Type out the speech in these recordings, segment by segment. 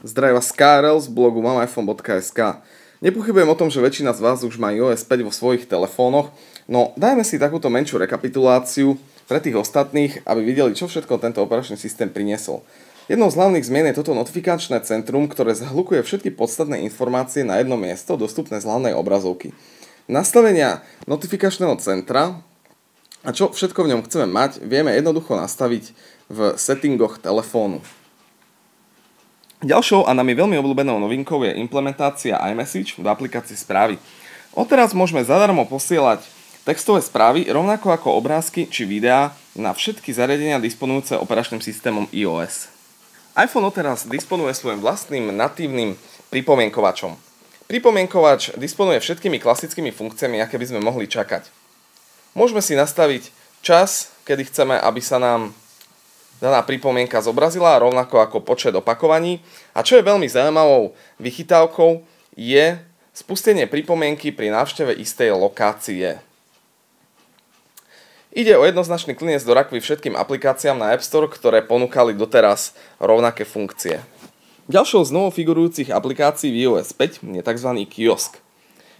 Zdravím vás Karel z blogu mamiphone.sk. Nepochybujem o tom, že väčšina z vás už má iOS 5 vo svojich telefónoch, no dajme si takúto menšiu rekapituláciu pre tých ostatných, aby videli, čo všetko tento operačný systém priniesol. Jednou z hlavných zmien je toto notifikačné centrum, ktoré zhlukuje všetky podstatné informácie na jedno miesto, dostupné z hlavnej obrazovky. Nastavenia notifikačného centra a čo všetko v ňom chceme mať, vieme jednoducho nastaviť v settingoch telefónu. Ďalšou a nami veľmi obľúbenou novinkou je implementácia iMessage v aplikácii Správy. Odteraz môžeme zadarmo posielať textové správy, rovnako ako obrázky či videá na všetky zariadenia disponujúce operačným systémom iOS. iPhone odteraz disponuje svojím vlastným natívnym pripomienkovačom. Pripomienkovač disponuje všetkými klasickými funkciami, aké by sme mohli čakať. Môžeme si nastaviť čas, kedy chceme, aby sa nám daná pripomienka zobrazila, rovnako ako počet opakovaní. A čo je veľmi zaujímavou vychytávkou, je spustenie pripomienky pri návšteve istej lokácie. Ide o jednoznačný kliniec do rakvy všetkým aplikáciám na App Store, ktoré ponúkali doteraz rovnaké funkcie. Ďalšou z novofigurujúcich aplikácií v iOS 5 je tzv. Kiosk.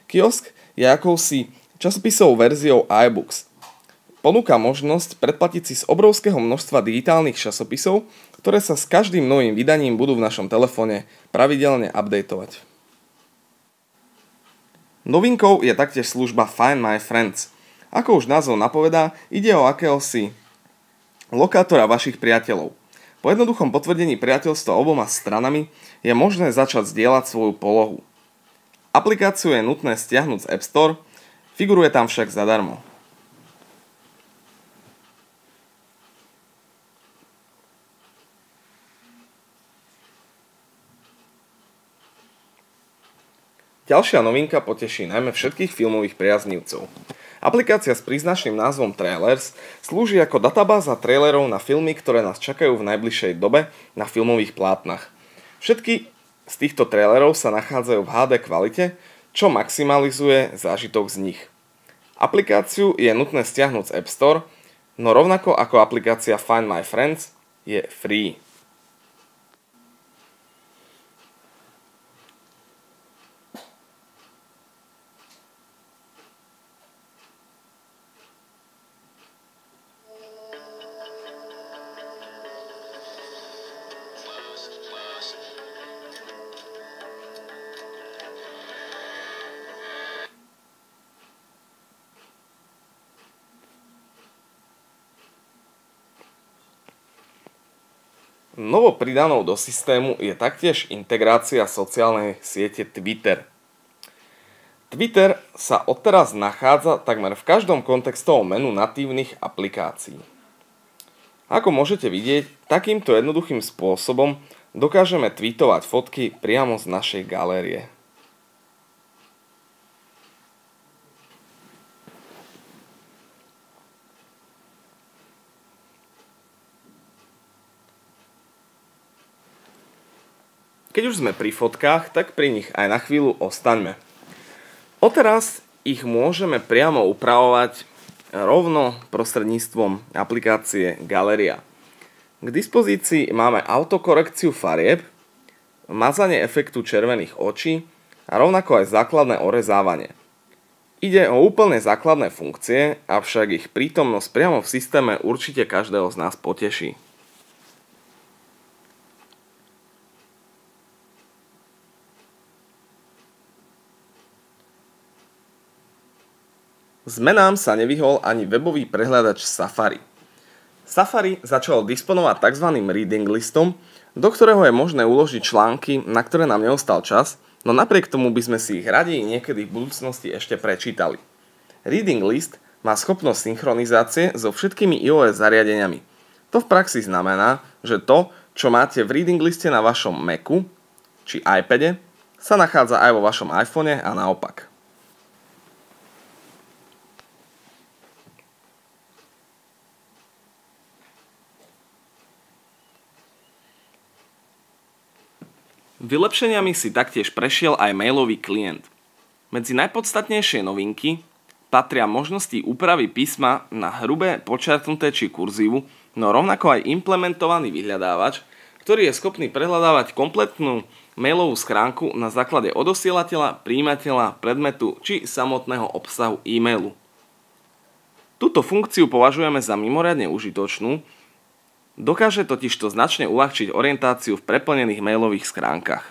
Kiosk je akousi časopisovou verziou iBooks. Ponúka možnosť predplatiť si z obrovského množstva digitálnych časopisov, ktoré sa s každým novým vydaním budú v našom telefóne pravidelne updateovať. Novinkou je taktiež služba Find My Friends. Ako už názov napovedá, ide o akéhosi lokátora vašich priateľov. Po jednoduchom potvrdení priateľstva oboma stranami je možné začať zdieľať svoju polohu. Aplikáciu je nutné stiahnuť z App Store, figuruje tam však zadarmo. Ďalšia novinka poteší najmä všetkých filmových priaznivcov. Aplikácia s príznačným názvom Trailers slúži ako databáza trailerov na filmy, ktoré nás čakajú v najbližšej dobe na filmových plátnach. Všetky z týchto trailerov sa nachádzajú v HD kvalite, čo maximalizuje zážitok z nich. Aplikáciu je nutné stiahnuť z App Store, no rovnako ako aplikácia Find My Friends je free. Novo pridanou do systému je taktiež integrácia sociálnej siete Twitter. Twitter sa odteraz nachádza takmer v každom kontextovom menu natívnych aplikácií. Ako môžete vidieť, takýmto jednoduchým spôsobom dokážeme tweetovať fotky priamo z našej galérie. Keď už sme pri fotkách, tak pri nich aj na chvíľu ostaňme. Odteraz ich môžeme priamo upravovať rovno prostredníctvom aplikácie Galeria. K dispozícii máme autokorekciu farieb, mazanie efektu červených očí a rovnako aj základné orezávanie. Ide o úplne základné funkcie, avšak ich prítomnosť priamo v systéme určite každého z nás poteší. Zmenám sa nevyhol ani webový prehľadač Safari. Safari začal disponovať tzv. Reading listom, do ktorého je možné uložiť články, na ktoré nám neostal čas, no napriek tomu by sme si ich radi niekedy v budúcnosti ešte prečítali. Reading list má schopnosť synchronizácie so všetkými iOS zariadeniami. To v praxi znamená, že to, čo máte v reading liste na vašom Macu či iPade, sa nachádza aj vo vašom iPhone a naopak. Vylepšeniami si taktiež prešiel aj mailový klient. Medzi najpodstatnejšie novinky patria možnosti úpravy písma na hrubé, podčiarknuté či kurzívu, no rovnako aj implementovaný vyhľadávač, ktorý je schopný prehľadávať kompletnú mailovú schránku na základe odosielateľa, prijímateľa, predmetu či samotného obsahu e-mailu. Túto funkciu považujeme za mimoriadne užitočnú, dokáže totižto značne uľahčiť orientáciu v preplnených mailových schránkach.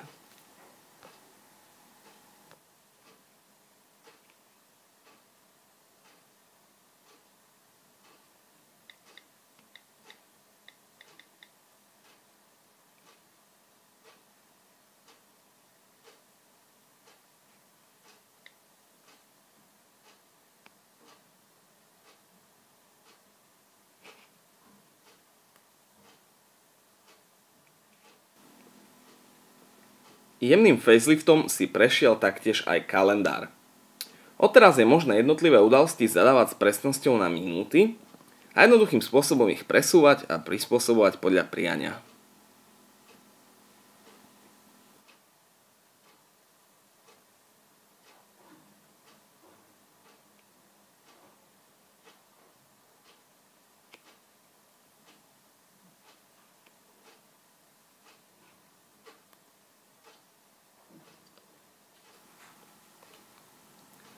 Jemným faceliftom si prešiel taktiež aj kalendár. Odteraz je možné jednotlivé udalosti zadávať s presnosťou na minúty a jednoduchým spôsobom ich presúvať a prispôsobovať podľa priania.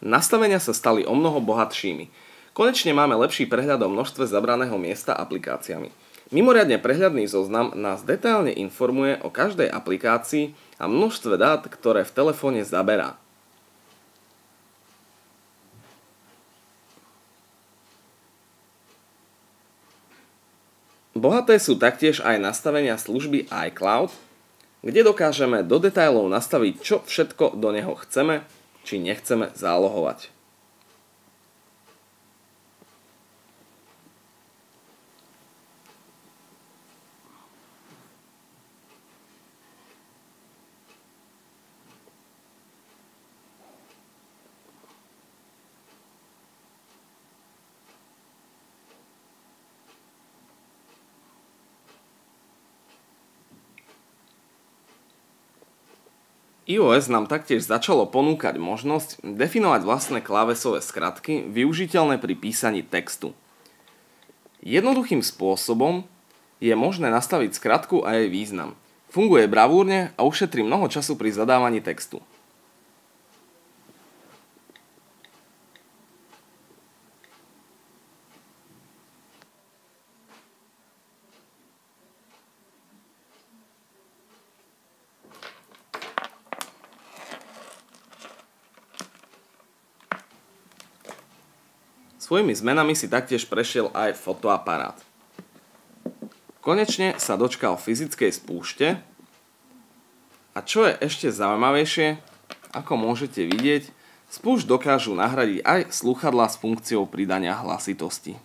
Nastavenia sa stali omnoho bohatšími. Konečne máme lepší prehľad o množstve zabraného miesta aplikáciami. Mimoriadne prehľadný zoznam nás detailne informuje o každej aplikácii a množstve dát, ktoré v telefóne zaberá. Bohaté sú taktiež aj nastavenia služby iCloud, kde dokážeme do detailov nastaviť, čo všetko do neho chceme či nechceme zálohovať. iOS nám taktiež začalo ponúkať možnosť definovať vlastné klávesové skratky využiteľné pri písaní textu. Jednoduchým spôsobom je možné nastaviť skratku a jej význam. Funguje bravúrne a ušetrí mnoho času pri zadávaní textu. Svojimi zmenami si taktiež prešiel aj fotoaparát. Konečne sa dočkal fyzickej spúšte a čo je ešte zaujímavejšie, ako môžete vidieť, spúšť dokážu nahradiť aj slúchadlá s funkciou pridania hlasitosti.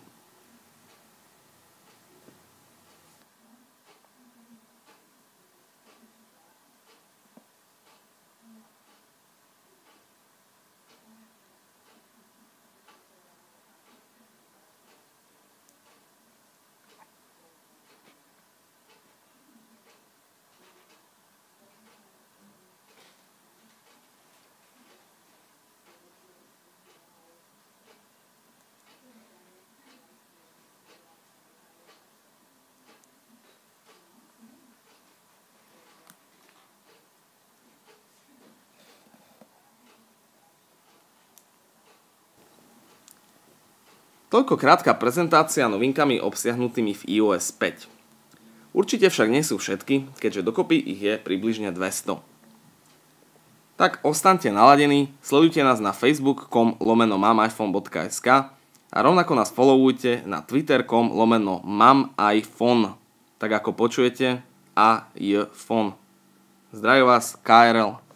Toľko krátka prezentácia novinkami obsiahnutými v iOS 5. Určite však nie sú všetky, keďže dokopy ich je približne 200. Tak ostaňte naladení, sledujte nás na facebook.com/mamiphone.sk a rovnako nás followujte na twitter.com/mamiphone, tak ako počujete, a iPhone. Zdraví vás KRL.